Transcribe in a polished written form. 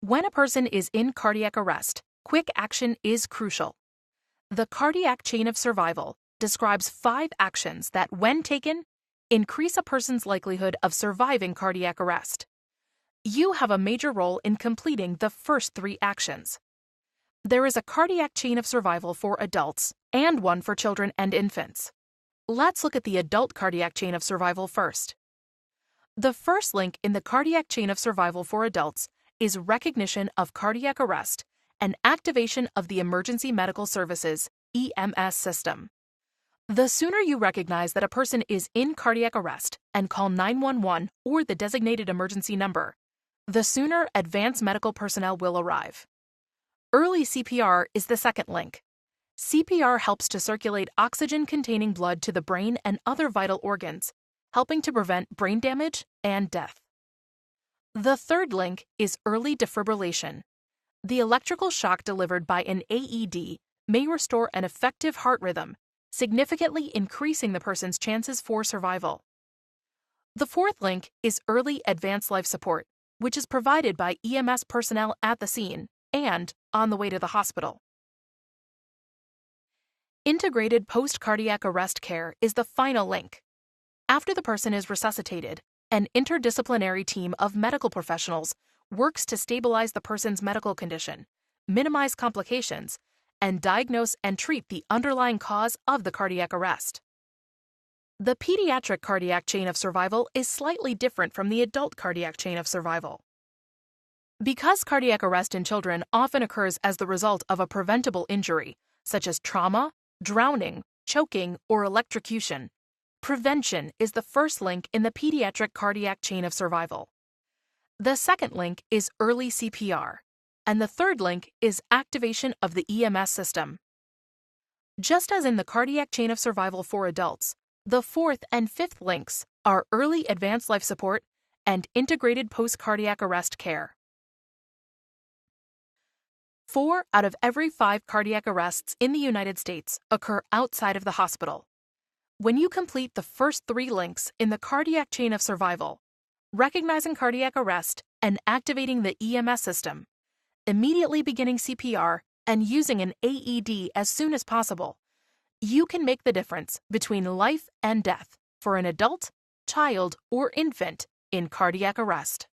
When a person is in cardiac arrest, quick action is crucial. The cardiac chain of survival describes 5 actions that, when taken, increase a person's likelihood of surviving cardiac arrest. You have a major role in completing the first 3 actions. There is a cardiac chain of survival for adults and one for children and infants. Let's look at the adult cardiac chain of survival first. The first link in the cardiac chain of survival for adults is recognition of cardiac arrest and activation of the Emergency Medical Services (EMS) system. The sooner you recognize that a person is in cardiac arrest and call 911 or the designated emergency number, the sooner advanced medical personnel will arrive. Early CPR is the second link. CPR helps to circulate oxygen-containing blood to the brain and other vital organs, helping to prevent brain damage and death. The third link is early defibrillation. The electrical shock delivered by an AED may restore an effective heart rhythm, significantly increasing the person's chances for survival. The fourth link is early advanced life support, which is provided by EMS personnel at the scene and on the way to the hospital. Integrated post-cardiac arrest care is the final link. After the person is resuscitated, an interdisciplinary team of medical professionals works to stabilize the person's medical condition, minimize complications, and diagnose and treat the underlying cause of the cardiac arrest. The pediatric cardiac chain of survival is slightly different from the adult cardiac chain of survival. Because cardiac arrest in children often occurs as the result of a preventable injury, such as trauma, drowning, choking, or electrocution, prevention is the first link in the pediatric cardiac chain of survival. The second link is early CPR, and the third link is activation of the EMS system. Just as in the cardiac chain of survival for adults, the fourth and fifth links are early advanced life support and integrated post-cardiac arrest care. 4 out of every 5 cardiac arrests in the United States occur outside of the hospital. When you complete the first 3 links in the cardiac chain of survival, recognizing cardiac arrest and activating the EMS system, immediately beginning CPR, and using an AED as soon as possible, you can make the difference between life and death for an adult, child, or infant in cardiac arrest.